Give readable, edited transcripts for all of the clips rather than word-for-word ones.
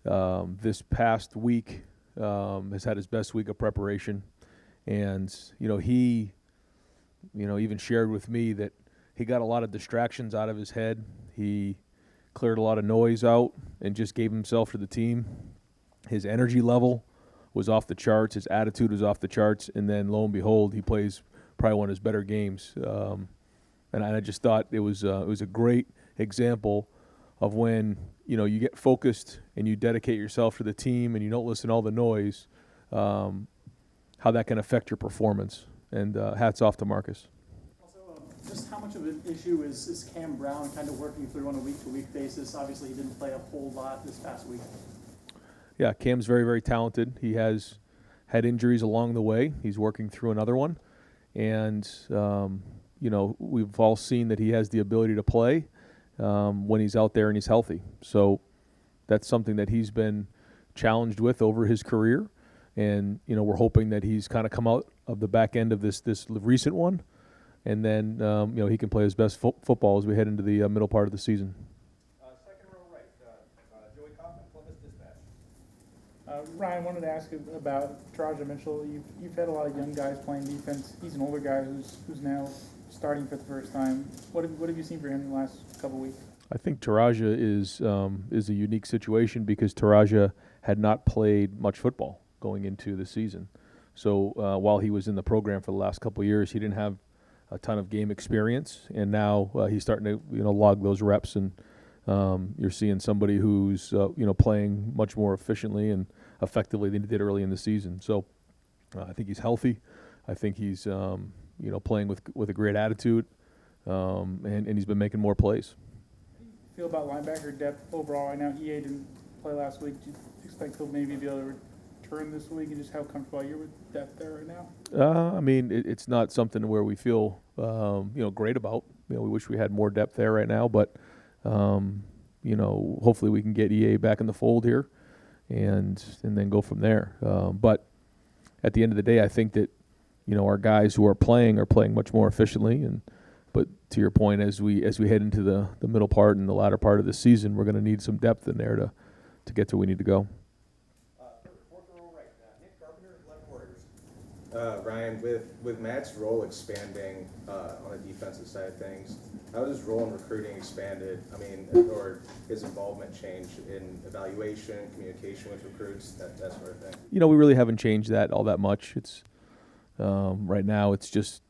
this past week has had his best week of preparation. And, he, even shared with me that he got a lot of distractions out of his head. He cleared a lot of noise out and just gave himself to the team. His energy level was off the charts. His attitude was off the charts. And then, lo and behold, he plays probably one of his better games. And I just thought it was a great example of when, you get focused and you dedicate yourself to the team and you don't listen to all the noise, how that can affect your performance. And hats off to Marcus. Also, just how much of an issue is Cam Brown kind of working through on a week-to-week basis? Obviously, he didn't play a whole lot this past week. Yeah, Cam's very, very talented. He has had injuries along the way. He's working through another one. And, we've all seen that he has the ability to play when he's out there and he's healthy. So that's something that he's been challenged with over his career. And, we're hoping that he's kind of come out of the back end of this recent one. And then, he can play his best football as we head into the middle part of the season. Second row right, Joey Kaufman, Columbus Dispatch. Ryan, wanted to ask you about Taraja Mitchell. You've had a lot of young guys playing defense. He's an older guy who's now starting for the first time. What have you seen for him in the last couple of weeks? I think Taraja is a unique situation because Taraja had not played much football going into the season. So while he was in the program for the last couple of years, he didn't have a ton of game experience, and now he's starting to log those reps, and you're seeing somebody who's playing much more efficiently and effectively than he did early in the season. So I think he's healthy. I think he's playing with a great attitude, and he's been making more plays. How do you feel about linebacker depth overall right now? EA didn't play last week. Do you expect he'll maybe be able to return this week, and just how comfortable you're with depth there right now? It's not something where we feel great about. We wish we had more depth there right now, but hopefully we can get EA back in the fold here, and then go from there. But at the end of the day, I think that our guys who are playing much more efficiently. But to your point, as we head into the middle part and the latter part of the season, we're going to need some depth in there to get to where we need to go. Fourth row right, Nick Carpenter, Left Warriors. Ryan, with Matt's role expanding on the defensive side of things, how has his role in recruiting expanded? Or his involvement changed in evaluation, communication with recruits, that sort of thing? We really haven't changed that all that much. It's right now it's just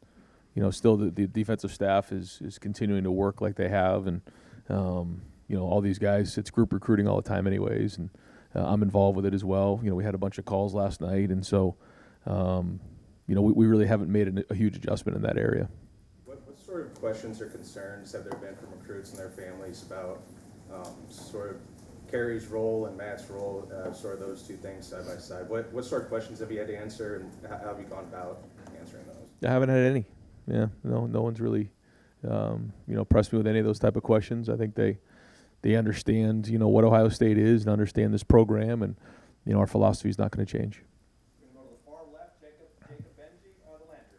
still the defensive staff is continuing to work like they have, and all these guys, it's group recruiting all the time anyways, and I'm involved with it as well. We had a bunch of calls last night, and so we really haven't made a huge adjustment in that area. What sort of questions or concerns have there been from recruits and their families about sort of Kerry's role and Matt's role, sort of those two things side by side? What sort of questions have you had to answer, and how have you gone about answering those? I haven't had any. Yeah, no one's really pressed me with any of those type of questions. I think they understand what Ohio State is and understand this program, and our philosophy is not going to change. We're going to go to the far left, Jacob Benji, the Lantern.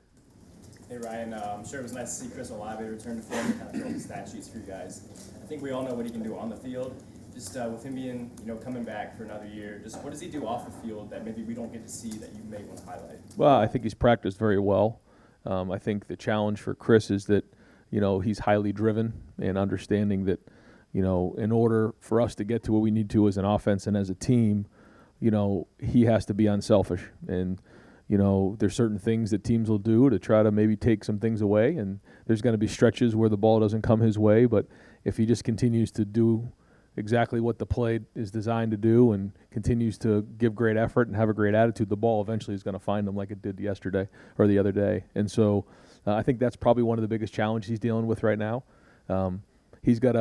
Hey Ryan, I'm sure it was nice to see Chris Olave return to form and kind of fill the stat sheets for you guys. I think we all know what he can do on the field. Just with him being, coming back for another year, just what does he do off the field that maybe we don't get to see that you may want to highlight? Well, I think he's practiced very well. I think the challenge for Chris is that, he's highly driven and understanding that, in order for us to get to where we need to as an offense and as a team, he has to be unselfish. And, there's certain things that teams will do to try to maybe take some things away. And there's going to be stretches where the ball doesn't come his way. But if he just continues to do exactly what the play is designed to do and continues to give great effort and have a great attitude, the ball eventually is going to find him like it did yesterday or the other day. And so I think that's probably one of the biggest challenges he's dealing with right now. He's got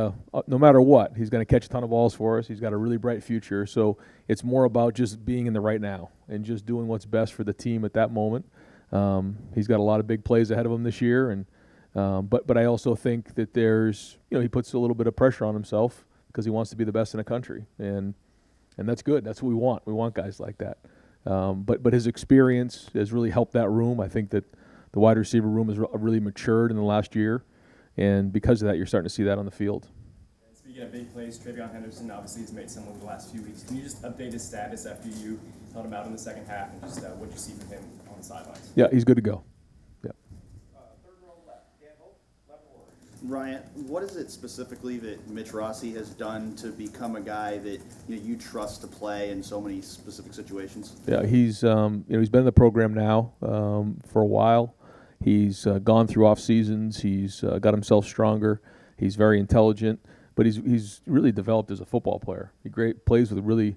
no matter what, he's going to catch a ton of balls for us. He's got a really bright future. So it's more about just being in the right now and just doing what's best for the team at that moment. He's got a lot of big plays ahead of him this year. And but I also think that there's, he puts a little bit of pressure on himself because he wants to be the best in the country, and that's good. That's what we want. We want guys like that. But his experience has really helped that room. I think that the wide receiver room has really matured in the last year, and because of that, you're starting to see that on the field. It's Speaking of big plays, Travion Henderson obviously has made some over the last few weeks. Can you just update his status after you held him out in the second half and just what you see from him on the sidelines? Yeah, he's good to go. Yeah. Ryan, what is it specifically that Mitch Rossi has done to become a guy that you trust to play in so many specific situations? Yeah, he's he's been in the program now for a while. He's gone through off seasons. He's got himself stronger. He's very intelligent, but he's really developed as a football player. He plays with a really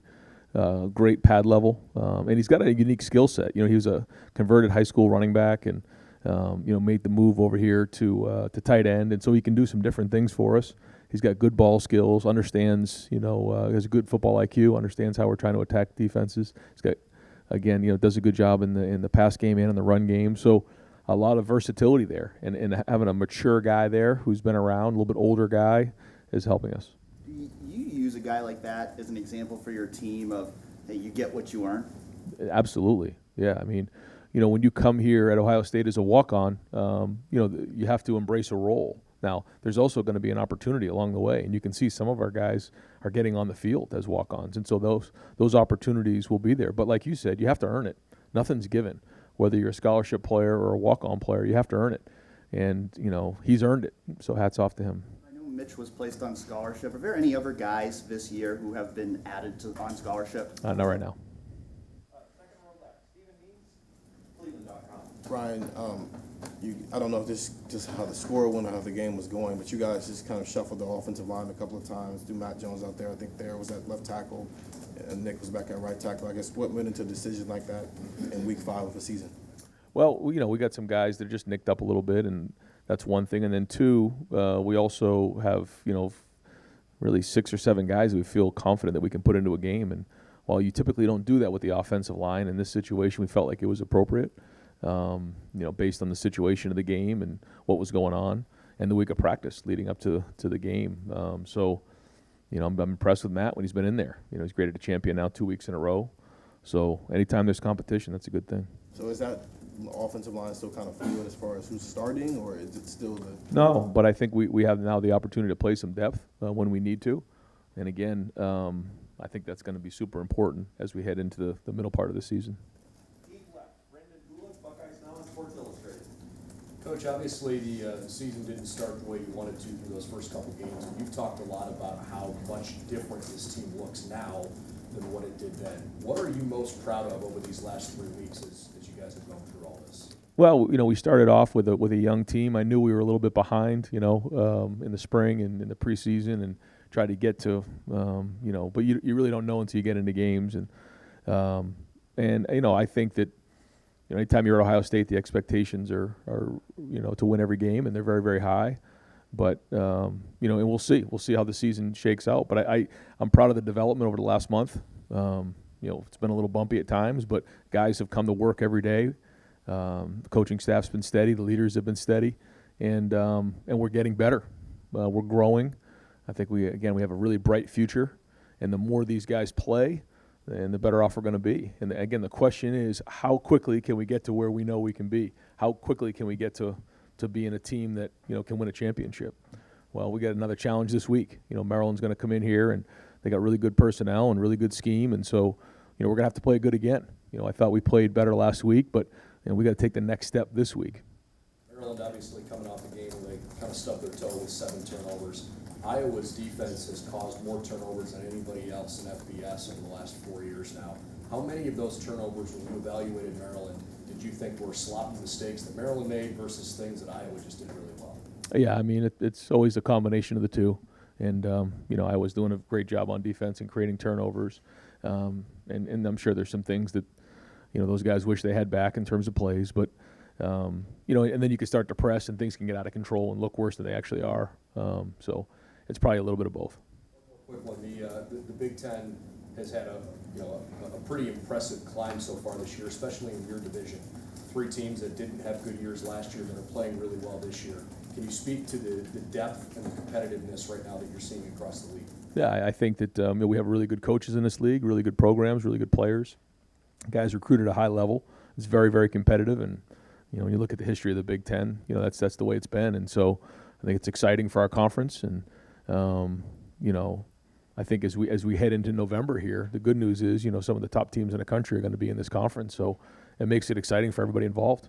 great pad level, and he's got a unique skill set. He was a converted high school running back, and made the move over here to tight end, and so he can do some different things for us. He's got good ball skills, understands, has a good football IQ, understands how we're trying to attack defenses. He's got, again, does a good job in the pass game and in the run game. So a lot of versatility there, and having a mature guy there who's been around, a little bit older guy, is helping us. You use a guy like that as an example for your team of, hey, you get what you earn? Absolutely. Yeah, I mean, when you come here at Ohio State as a walk-on, you have to embrace a role. Now, there's also going to be an opportunity along the way, and you can see some of our guys are getting on the field as walk-ons, and so those opportunities will be there. But like you said, you have to earn it. Nothing's given. Whether you're a scholarship player or a walk-on player, you have to earn it. And, he's earned it, so hats off to him. I know Mitch was placed on scholarship. Are there any other guys this year who have been added on scholarship? Not right now. Ryan, I don't know if this just how the score went or how the game was going, but you guys just kind of shuffled the offensive line a couple of times. Threw Matt Jones out there. I think there was at left tackle, and Nick was back at right tackle. I guess what went into a decision like that in week 5 of the season? Well, we got some guys that are just nicked up a little bit, and that's one thing. And then two, we also have, really 6 or 7 guys that we feel confident that we can put into a game. And while you typically don't do that with the offensive line, in this situation we felt like it was appropriate. Based on the situation of the game and what was going on and the week of practice leading up to the game. I'm impressed with Matt when he's been in there. He's graded a champion now 2 weeks in a row. So anytime there's competition, that's a good thing. So is that offensive line still kind of fluid as far as who's starting, or is it still the... No, but I think we have now the opportunity to play some depth when we need to. And again, I think that's going to be super important as we head into the middle part of the season. Coach, obviously the season didn't start the way you wanted to through those first couple games, and you've talked a lot about how much different this team looks now than what it did then. What are you most proud of over these last 3 weeks as you guys have gone through all this? Well, we started off with a young team. I knew we were a little bit behind, in the spring and in the preseason, and tried to get to, but you really don't know until you get into games, and I think that. Anytime you're at Ohio State, the expectations are to win every game, and they're very, very high. But and we'll see. We'll see how the season shakes out. But I'm proud of the development over the last month. It's been a little bumpy at times, but guys have come to work every day. The coaching staff's been steady. The leaders have been steady, and we're getting better. We're growing. I think we have a really bright future, and the more these guys play, and the better off we're going to be. And again, the question is, how quickly can we get to where we know we can be? How quickly can we get to being a team that can win a championship? Well, we got another challenge this week. Maryland's going to come in here, and they got really good personnel and really good scheme, and so we're going to have to play good again. I thought we played better last week, but we got to take the next step this week. Maryland obviously coming off the game where they kind of stubbed their toe with 7 turnovers. Iowa's defense has caused more turnovers than anybody else in FBS over the last 4 years now. How many of those turnovers, when you evaluated Maryland, did you think were sloppy mistakes that Maryland made versus things that Iowa just did really well? Yeah, I mean, it's always a combination of the two. And, Iowa's doing a great job on defense and creating turnovers. And I'm sure there's some things that, those guys wish they had back in terms of plays. But, and then you can start to press and things can get out of control and look worse than they actually are. So it's probably a little bit of both. Quick one, the Big Ten has had a pretty impressive climb so far this year, especially in your division. 3 teams that didn't have good years last year that are playing really well this year. Can you speak to the depth and the competitiveness right now that you're seeing across the league? Yeah, I think that we have really good coaches in this league, really good programs, really good players. Guys recruited at a high level. It's very, very competitive, and when you look at the history of the Big Ten, that's the way it's been, and so I think it's exciting for our conference, and you know, I think as we head into November here, the good news is, you know, some of the top teams in the country are going to be in this conference, so it makes it exciting for everybody involved.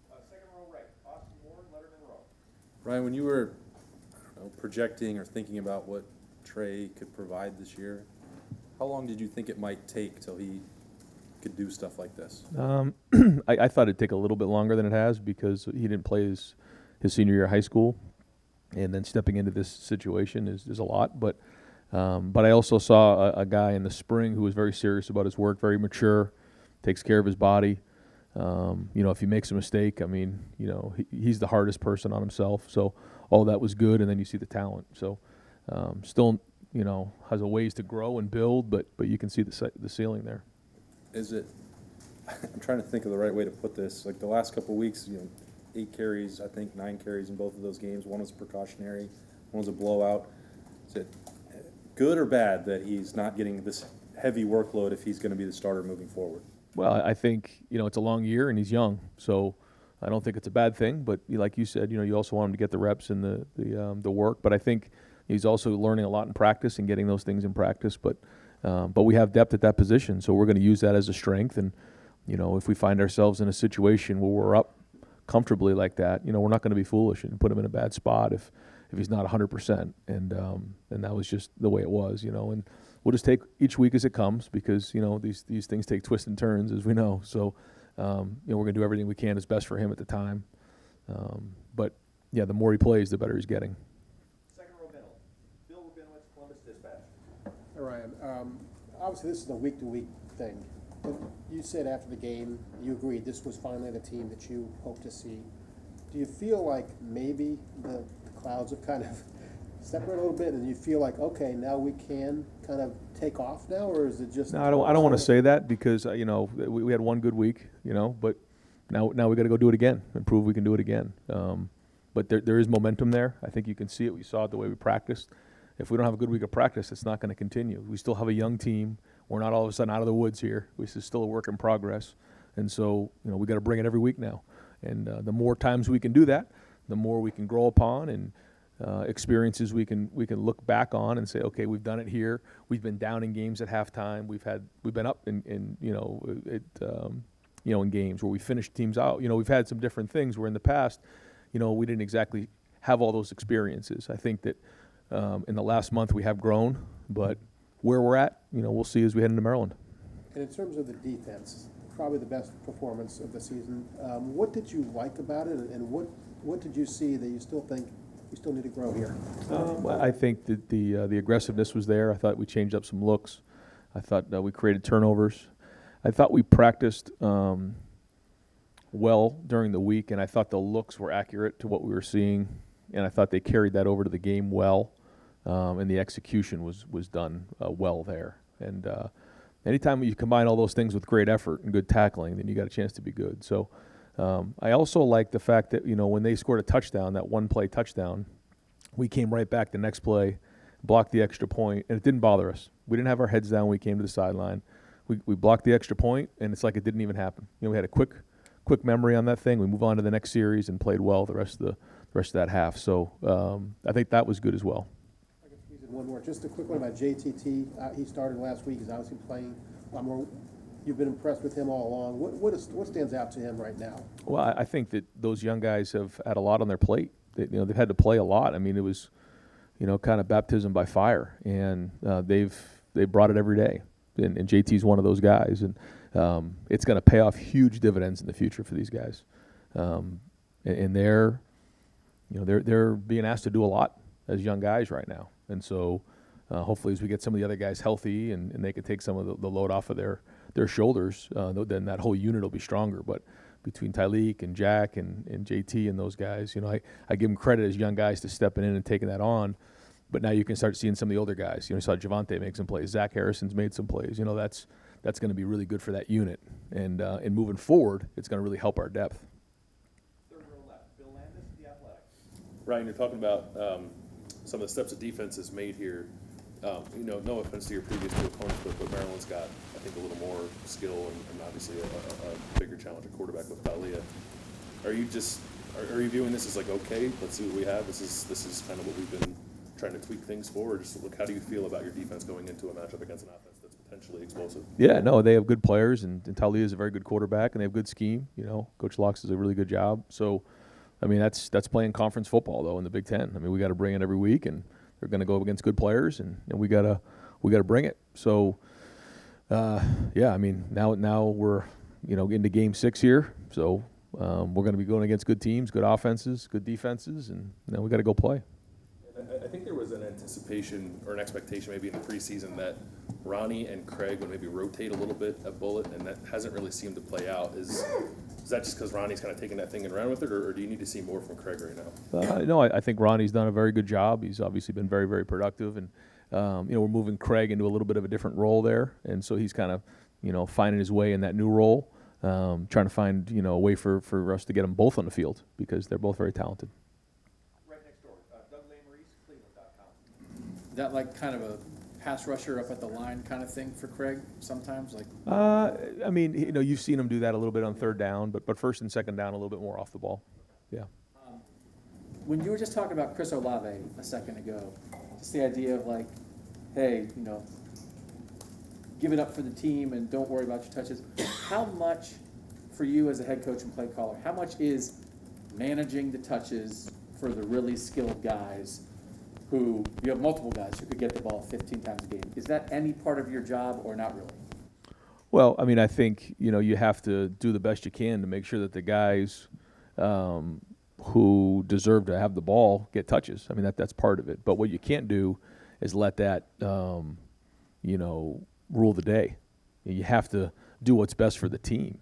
Second row right, Austin Ward, Letterman row. Ryan, when you were projecting or thinking about what Trey could provide this year, how long did you think it might take till he could do stuff like this? I thought it'd take a little bit longer than it has because he didn't play his senior year of high school, and then stepping into this situation is a lot. But I also saw a guy in the spring who was very serious about his work, very mature, takes care of his body. You know, if he makes a mistake, I mean, you know, he's the hardest person on himself. So all that was good, and then you see the talent. So still, you know, has a ways to grow and build, but you can see the ceiling there. Is it, I'm trying to think of the right way to put this, like the last couple of weeks, you know, 8 carries, I think 9 carries in both of those games. One was precautionary, one was a blowout. Is it good or bad that he's not getting this heavy workload if he's going to be the starter moving forward? Well, I think, you know, it's a long year and he's young, so I don't think it's a bad thing. But like you said, you know, you also want him to get the reps and the work. But I think he's also learning a lot in practice and getting those things in practice. But we have depth at that position, so we're going to use that as a strength. And you know, if we find ourselves in a situation where we're up comfortably like that, you know, we're not going to be foolish and put him in a bad spot if he's not 100%. And that was just the way it was, you know. And we'll just take each week as it comes because, you know, these things take twists and turns, as we know. So, you know, we're going to do everything we can as best for him at the time. But, yeah, the more he plays, the better he's getting. Second row middle, Bill Rabinowitz, Columbus Dispatch. Ryan, obviously this is a week-to-week thing. But you said after the game, you agreed this was finally the team that you hoped to see. Do you feel like maybe the clouds have kind of separated a little bit, and you feel like, okay, now we can kind of take off now, or is it just? No, I don't want to say that because you know, we had one good week, you know, but now we got to go do it again and prove we can do it again. But there is momentum there. I think you can see it. We saw it the way we practiced. If we don't have a good week of practice, it's not going to continue. We still have a young team. We're not all of a sudden out of the woods here. This is still a work in progress. And so, you know, we got to bring it every week now. And the more times we can do that, the more we can grow upon and experiences we can look back on and say, okay, we've done it here. We've been down in games at halftime. We've been up in in games where we finished teams out. You know, we've had some different things where in the past, you know, we didn't exactly have all those experiences. I think that in the last month we have grown, but where we're at, you know, we'll see as we head into Maryland. And in terms of the defense, probably the best performance of the season. What did you like about it, and what did you see that you still think we still need to grow here? I think that the aggressiveness was there. I thought we changed up some looks. I thought we created turnovers. I thought we practiced well during the week, and I thought the looks were accurate to what we were seeing, and I thought they carried that over to the game well, and the execution was done well there. And anytime you combine all those things with great effort and good tackling, then you got a chance to be good. So I also like the fact that, you know, when they scored a touchdown, that one-play touchdown, we came right back the next play, blocked the extra point, and it didn't bother us. We didn't have our heads down when we came to the sideline. We blocked the extra point, and it's like it didn't even happen. You know, we had a quick memory on that thing. We move on to the next series and played well the rest of that half. So I think that was good as well. I can squeeze in one more. Just a quick one about JTT. He started last week. He's obviously playing a lot more. You've been impressed with him all along. What stands out to him right now? Well, I think that those young guys have had a lot on their plate. They've had to play a lot. I mean, it was, you know, kind of baptism by fire, and they brought it every day. And JT's one of those guys, and it's going to pay off huge dividends in the future for these guys. And they're being asked to do a lot as young guys right now, and so hopefully as we get some of the other guys healthy and they can take some of the load off of their shoulders, then that whole unit will be stronger. But between Tyleek and Jack and JT and those guys, you know, I give them credit as young guys to stepping in and taking that on. But now you can start seeing some of the older guys. You know, you saw Javonte make some plays. Zach Harrison's made some plays. You know, that's going to be really good for that unit. And moving forward, it's going to really help our depth. Third row left, Bill Landis, The Athletic. Ryan, you're talking about some of the steps the defense has made here. You know, no offense to your previous two opponents, but Maryland's got, I think, a little more skill and obviously a bigger challenge at quarterback with Dalia. Are you viewing this as like, okay, let's see what we have? This is kind of what we've been trying to tweak things forward? Just look, how do you feel about your defense going into a matchup against an offense that's potentially explosive? Yeah, no, they have good players, and Talia is a very good quarterback, and they have good scheme. You know, Coach Locks does a really good job. So, I mean, that's playing conference football though in the Big Ten. I mean, we got to bring it every week, and they're going to go against good players, and we gotta bring it. So, yeah, I mean, now we're into Game 6 here, so we're going to be going against good teams, good offenses, good defenses, and then we got to go play. I think there was an anticipation or an expectation maybe in the preseason that Ronnie and Craig would maybe rotate a little bit at Bullet, and that hasn't really seemed to play out. Is that just because Ronnie's kind of taking that thing and ran with it, or do you need to see more from Craig right now? No, I think Ronnie's done a very good job. He's obviously been very, very productive, and we're moving Craig into a little bit of a different role there, and so he's kind of finding his way in that new role, trying to find a way for us to get them both on the field because they're both very talented. Is that like kind of a pass rusher up at the line kind of thing for Craig sometimes? Like, I mean, you've seen him do that a little bit on third down, but first and second down a little bit more off the ball. Yeah. when you were just talking about Chris Olave a second ago, just the idea of like, hey, give it up for the team and don't worry about your touches. How much, for you as a head coach and play caller, how much is managing the touches for the really skilled guys who, you have multiple guys who could get the ball 15 times a game? Is that any part of your job or not really? Well, I mean, I think, you have to do the best you can to make sure that the guys who deserve to have the ball get touches. I mean, that's part of it. But what you can't do is let that, rule the day. You have to do what's best for the team.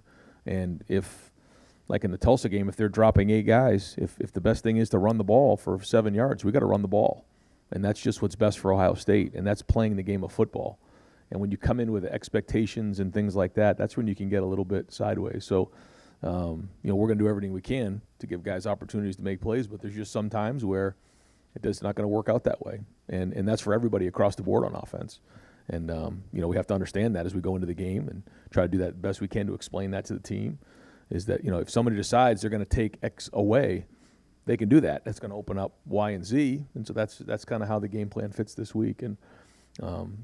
And if, like in the Tulsa game, if they're dropping 8 guys, if the best thing is to run the ball for 7 yards, we got to run the ball. And that's just what's best for Ohio State, and that's playing the game of football. And when you come in with expectations and things like that, that's when you can get a little bit sideways. So, we're going to do everything we can to give guys opportunities to make plays, but there's just some times where it's not going to work out that way. And that's for everybody across the board on offense. And, we have to understand that as we go into the game and try to do that best we can to explain that to the team, is that, if somebody decides they're going to take X away, they can do that. That's going to open up Y and Z. And so that's kind of how the game plan fits this week. And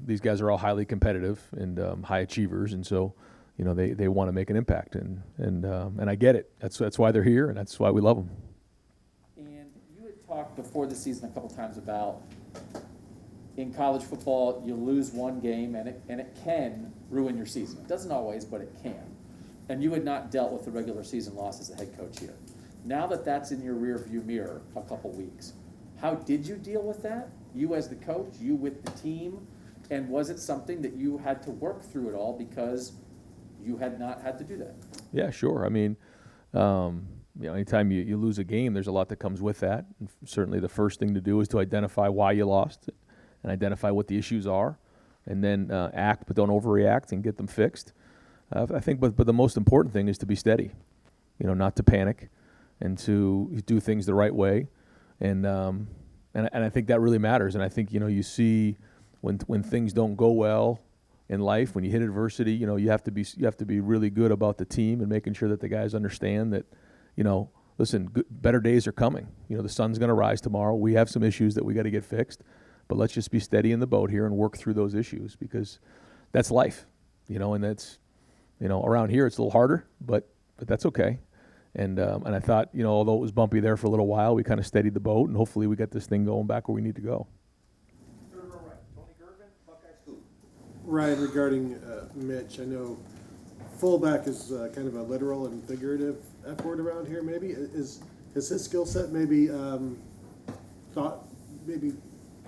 these guys are all highly competitive and high achievers. And so, they want to make an impact. And I get it. That's why they're here, and that's why we love them. And you had talked before the season a couple times about in college football, you lose one game, and it can ruin your season. It doesn't always, but it can. And you had not dealt with the regular season loss as a head coach here. Now that that's in your rearview mirror a couple weeks, how did you deal with that? You as the coach, you with the team, and was it something that you had to work through it all because you had not had to do that? Yeah, sure. I mean, anytime you lose a game, there's a lot that comes with that. And certainly the first thing to do is to identify why you lost and identify what the issues are, and then act, but don't overreact and get them fixed. I think, but the most important thing is to be steady, not to panic, and to do things the right way, and I think that really matters. And I think you see when things don't go well in life, when you hit adversity, you have to be really good about the team and making sure that the guys understand that, listen, better days are coming. The sun's going to rise tomorrow. We have some issues that we got to get fixed, but let's just be steady in the boat here and work through those issues, because that's life, and that's, around here it's a little harder, but that's okay. And I thought, although it was bumpy there for a little while, we kind of steadied the boat, and hopefully we get this thing going back where we need to go. Ryan, regarding Mitch, I know fullback is kind of a literal and figurative F word around here. Maybe is his skill set maybe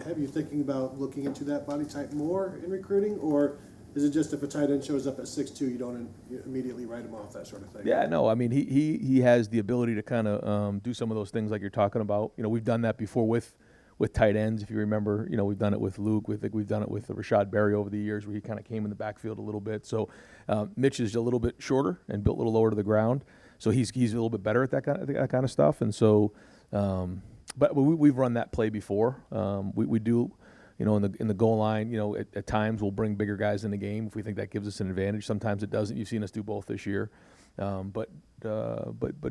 have you thinking about looking into that body type more in recruiting, or is it just if a tight end shows up at 6'2", you don't immediately write him off, that sort of thing? Yeah, no, I mean he has the ability to kind of do some of those things like you're talking about. We've done that before with tight ends. If you remember, we've done it with Luke. We've done it with Rashad Berry over the years, where he kind of came in the backfield a little bit. So Mitch is a little bit shorter and built a little lower to the ground, so he's a little bit better at that kind of stuff. And so, but we've run that play before. We do. In the goal line, at times we'll bring bigger guys in the game if we think that gives us an advantage. Sometimes it doesn't. You've seen us do both this year. But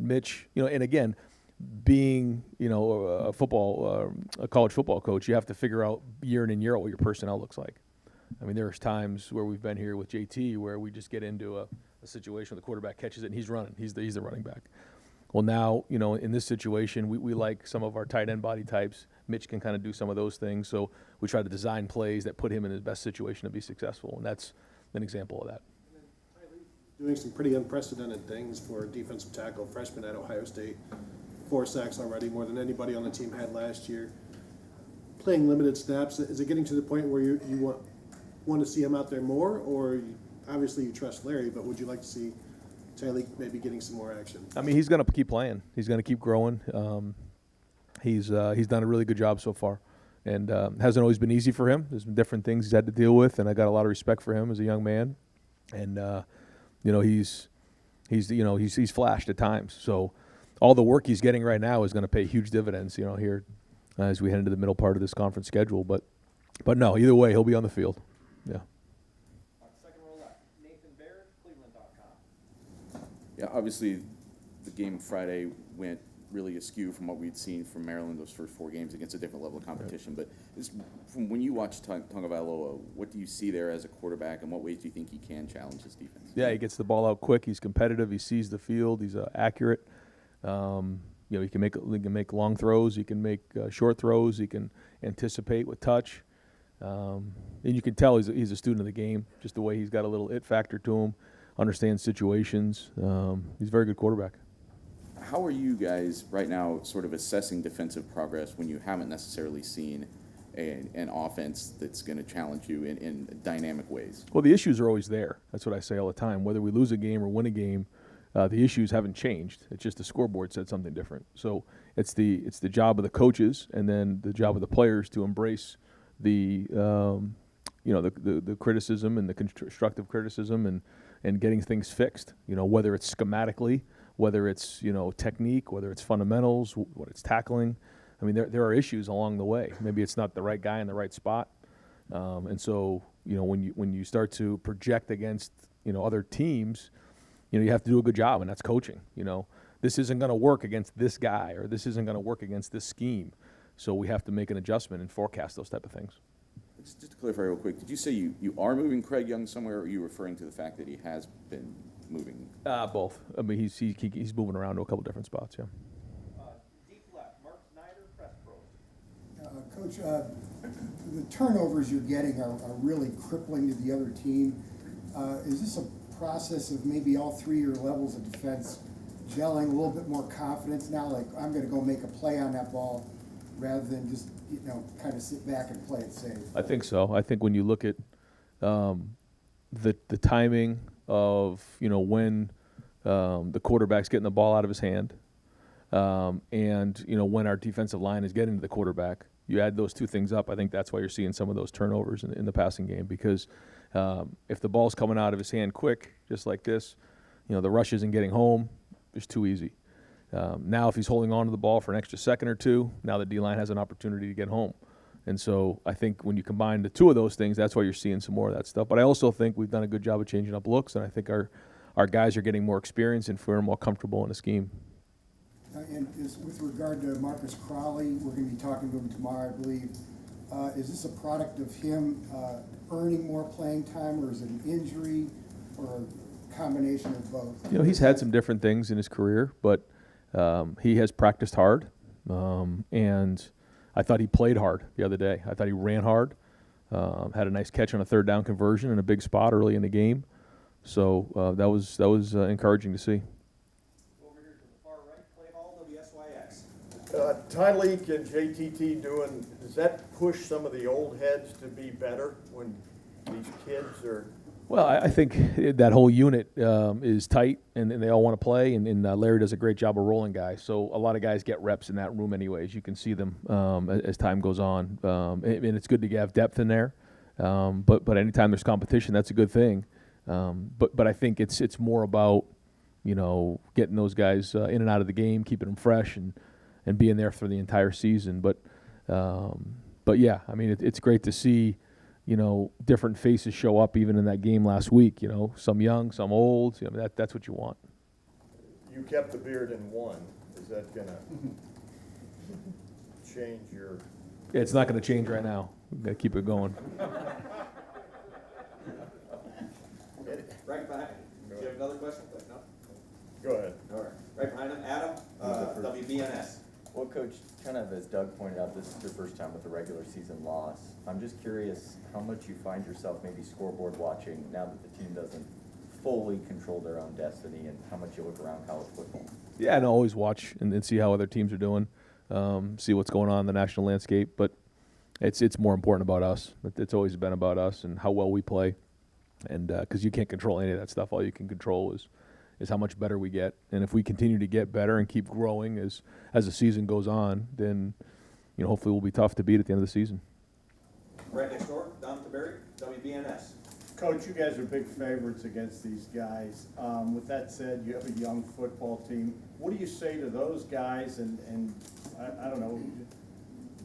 Mitch, and again, being, a college football coach, you have to figure out year in and year out what your personnel looks like. I mean, there's times where we've been here with JT where we just get into a situation where the quarterback catches it and he's running. He's the running back. Well, now, in this situation, we like some of our tight end body types. Mitch can kind of do some of those things. So we try to design plays that put him in his best situation to be successful. And that's an example of that. Doing some pretty unprecedented things for a defensive tackle, freshman at Ohio State. 4 sacks already, more than anybody on the team had last year. Playing limited snaps, is it getting to the point where you want to see him out there more? Or obviously you trust Larry, but would you like to see Tyleek maybe getting some more action? I mean, he's going to keep playing. He's going to keep growing. He's done a really good job so far, and hasn't always been easy for him. There's been different things he's had to deal with, and I got a lot of respect for him as a young man. And he's flashed at times. So all the work he's getting right now is going to pay huge dividends. Here as we head into the middle part of this conference schedule. But no, either way, he'll be on the field. Yeah. Second row left, Nathan Baird, Cleveland.com. Yeah, obviously the game Friday went really askew from what we'd seen from Maryland those first 4 games against a different level of competition. Right. But from when you watch Tagovailoa, what do you see there as a quarterback, and what ways do you think he can challenge his defense? Yeah, he gets the ball out quick. He's competitive. He sees the field. He's accurate. He can make long throws. He can make short throws. He can anticipate with touch. And you can tell he's a student of the game, just the way he's got a little it factor to him, understands situations. He's a very good quarterback. How are you guys right now sort of assessing defensive progress when you haven't necessarily seen an offense that's going to challenge you in dynamic ways? Well, the issues are always there. That's what I say all the time. Whether we lose a game or win a game, the issues haven't changed. It's just the scoreboard said something different. So it's the job of the coaches and then the job of the players to embrace the criticism and the constructive criticism and getting things fixed. Whether it's schematically, whether it's technique, whether it's fundamentals, what it's tackling. I mean, there are issues along the way. Maybe it's not the right guy in the right spot, and so when you start to project against other teams, you have to do a good job, and that's coaching. This isn't going to work against this guy, or this isn't going to work against this scheme. So we have to make an adjustment and forecast those type of things. Just to clarify real quick, did you say you are moving Craig Young somewhere, or are you referring to the fact that he has been moving? Both. I mean, he's moving around to a couple different spots, yeah. Deep left, Mark Snyder, Press Pro. Coach, the turnovers you're getting are really crippling to the other team. Is this a process of maybe all 3 your levels of defense gelling, a little bit more confidence now, like I'm going to go make a play on that ball rather than just, kind of sit back and play it safe? I think so. I think when you look at the timing of, when the quarterback's getting the ball out of his hand and, when our defensive line is getting to the quarterback, you add those 2 things up. I think that's why you're seeing some of those turnovers in the passing game because if the ball's coming out of his hand quick, just like this, the rush isn't getting home, it's too easy. Now if he's holding on to the ball for an extra second or 2, now the D-line has an opportunity to get home. And so I think when you combine the 2 of those things, that's why you're seeing some more of that stuff. But I also think we've done a good job of changing up looks, and I think our guys are getting more experience and feeling more comfortable in a scheme. And with regard to Marcus Crowley, we're going to be talking to him tomorrow, I believe. Is this a product of him earning more playing time, or is it an injury, or a combination of both? He's had some different things in his career, but he has practiced hard, and I thought he played hard the other day. I thought he ran hard, had a nice catch on a 3rd down conversion in a big spot early in the game. So that was encouraging to see. Over here to the far right, Clay Hall, WSYX. Tyleek and JTT does that push some of the old heads to be better when these kids are? Well, I think that whole unit is tight, and they all want to play, and Larry does a great job of rolling guys. So a lot of guys get reps in that room anyways. You can see them as time goes on, and it's good to have depth in there. But anytime there's competition, that's a good thing. But I think it's more about getting those guys in and out of the game, keeping them fresh, and being there for the entire season. But yeah, I mean it's great to see. Different faces show up even in that game last week, some young, some old. That's what you want. You kept the beard and won. Is that gonna change your? It's not going to change right now. We've got to keep it going. Right behind. Do you have another question? No? Go ahead. All right. Right behind him, Adam, WBNS. Well, Coach, kind of as Doug pointed out, this is your first time with a regular season loss. I'm just curious how much you find yourself maybe scoreboard watching now that the team doesn't fully control their own destiny, and how much you look around college football. Yeah, and always watch and see how other teams are doing, see what's going on in the national landscape. But it's more important about us. It's always been about us and how well we play. And because you can't control any of that stuff. All you can control is how much better we get. And if we continue to get better and keep growing as the season goes on, then hopefully we'll be tough to beat at the end of the season. Right next door, Don Taberry, WBNS. Coach, you guys are big favorites against these guys. With that said, you have a young football team. What do you say to those guys? And I don't know,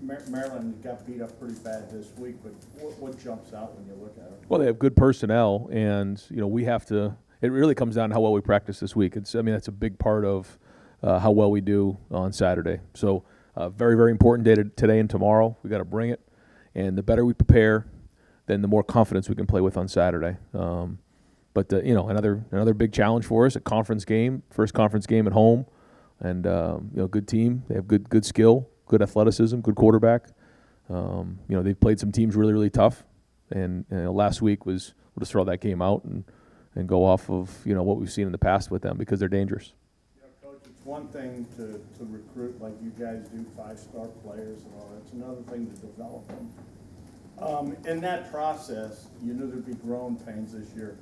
Maryland got beat up pretty bad this week, but what jumps out when you look at it? Well, they have good personnel, and we have to. It really comes down to how well we practice this week. That's a big part of how well we do on Saturday. So, very, very important day today and tomorrow. We got to bring it, and the better we prepare, then the more confidence we can play with on Saturday. But another big challenge for us, a conference game, first conference game at home, and good team. They have good skill, good athleticism, good quarterback. They've played some teams really, really tough, and last week we'll just throw that game out and go off of what we've seen in the past with them because they're dangerous. Coach, it's one thing to recruit like you guys do, 5-star players and all that. It's another thing to develop them. In that process, you knew there'd be growing pains this year.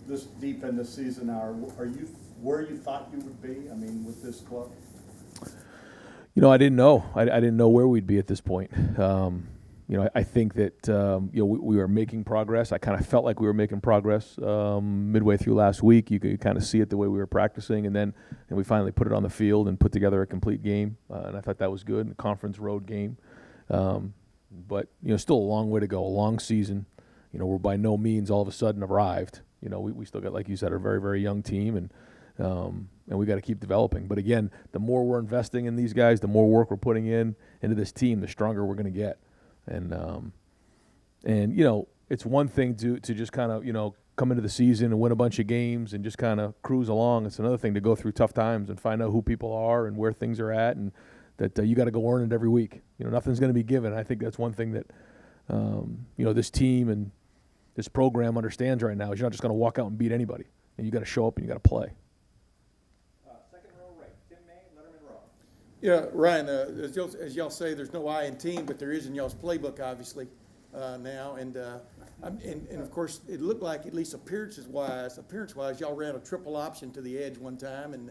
This deep in the season now, are you where you thought you would be? With this club. I didn't know. I didn't know where we'd be at this point. I think that we were making progress. I kind of felt like we were making progress midway through last week. You could kind of see it the way we were practicing, and we finally put it on the field and put together a complete game. And I thought that was good. A conference road game. But still a long way to go, a long season. We're by no means all of a sudden arrived. We still got, like you said, a very, very young team, and we got to keep developing. But again, the more we're investing in these guys, the more work we're putting into this team, the stronger we're going to get. And it's one thing to just kind of come into the season and win a bunch of games and just kind of cruise along. It's another thing to go through tough times and find out who people are and where things are at, and that you got to go earn it every week. Nothing's going to be given. I think that's one thing that this team and this program understands right now is you're not just going to walk out and beat anybody, and you got to show up and you got to play. Second row right, Tim May, Letterman Row. Yeah, Ryan, as y'all say, there's no I in team, but there is in y'all's playbook, obviously, now. And of course, it looked like, at least appearance-wise, y'all ran a triple option to the edge one time. And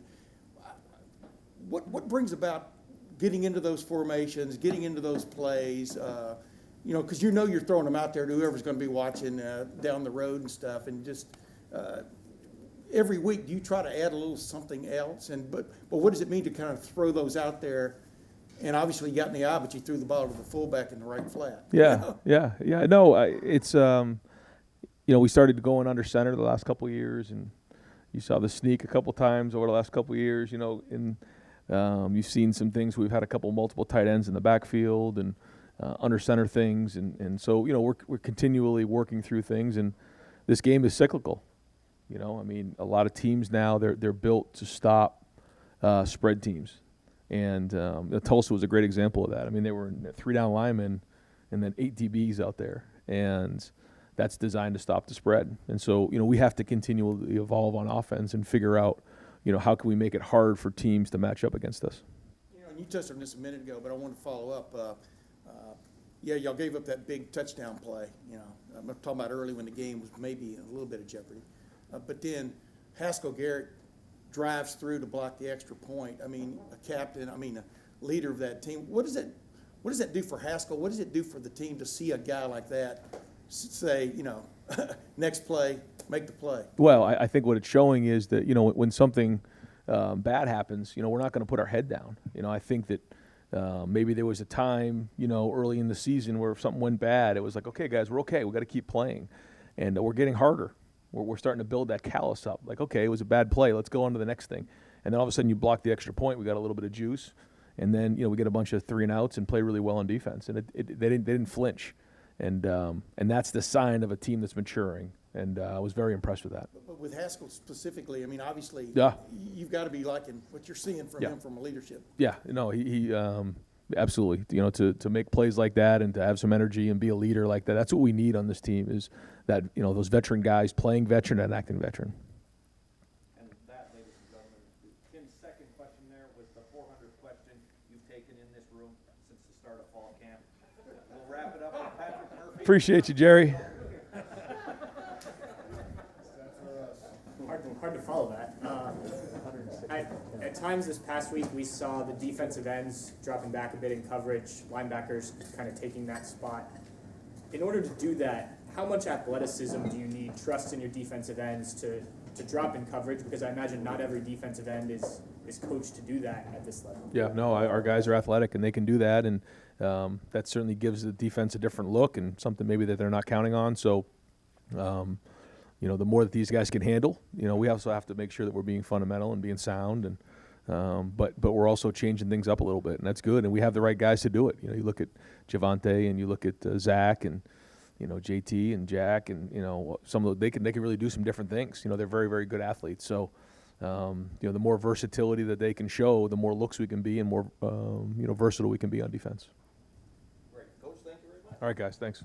what brings about getting into those formations, getting into those plays, because you're throwing them out there to whoever's going to be watching down the road and stuff, and just every week, do you try to add a little something else? But what does it mean to kind of throw those out there? And obviously, you got in the eye, but you threw the ball to the fullback in the right flat. Yeah. No, it's we started going under center the last couple of years, and you saw the sneak a couple times over the last couple of years. You've seen some things. We've had a couple multiple tight ends in the backfield and under center things, and so we're continually working through things. And this game is cyclical. A lot of teams now they're built to stop spread teams, and Tulsa was a great example of that. They were 3 down linemen and then 8 DBs out there, and that's designed to stop the spread. And so we have to continually evolve on offense and figure out how can we make it hard for teams to match up against us. And you touched on this a minute ago, but I want to follow up. Y'all gave up that big touchdown play. I'm talking about early when the game was maybe in a little bit of jeopardy. But then Haskell Garrett drives through to block the extra point. A captain, a leader of that team. What does that do for Haskell? What does it do for the team to see a guy like that say, next play, make the play? Well, I think what it's showing is that, when something bad happens, we're not going to put our head down. I think that maybe there was a time, early in the season where if something went bad, it was like, okay, guys, we're okay. We got to keep playing. And we're getting harder. We're starting to build that callus up. Like, okay, it was a bad play. Let's go on to the next thing. And then all of a sudden you block the extra point, we got a little bit of juice, and then, you know, we get a bunch of 3 and outs and play really well on defense. And they didn't flinch. And that's the sign of a team that's maturing. And I was very impressed with that. But with Haskell specifically, I mean, obviously, Yeah. you've got to be liking what you're seeing from Yeah. him from a leadership. Yeah, no, he absolutely. You know, to make plays like that and to have some energy and be a leader like that, that's what we need on this team is that, you know, those veteran guys playing veteran and acting veteran. And that, ladies and gentlemen, Tim's second question there was the 400th question you've taken in this room since the start of fall camp. We'll wrap it up with Patrick Murphy. Appreciate you, Jerry. Hard to follow that. At times this past week, we saw the defensive ends dropping back a bit in coverage, linebackers kind of taking that spot. In order to do that, how much athleticism do you need, trust in your defensive ends to drop in coverage? Because I imagine not every defensive end is coached to do that at this level. Yeah, no, our guys are athletic and they can do that, and that certainly gives the defense a different look and something maybe that they're not counting on. So, you know, the more that these guys can handle, you know, we also have to make sure that we're being fundamental and being sound, and but we're also changing things up a little bit, and that's good. And we have the right guys to do it. You know, you look at Javante and you look at Zach and, you know, JT and Jack, and, you know, some of they can really do some different things. You know, they're very, very good athletes. So, you know, the more versatility that they can show, the more looks we can be, and more you know, versatile we can be on defense. Great, Coach. Thank you very much. All right, guys, thanks.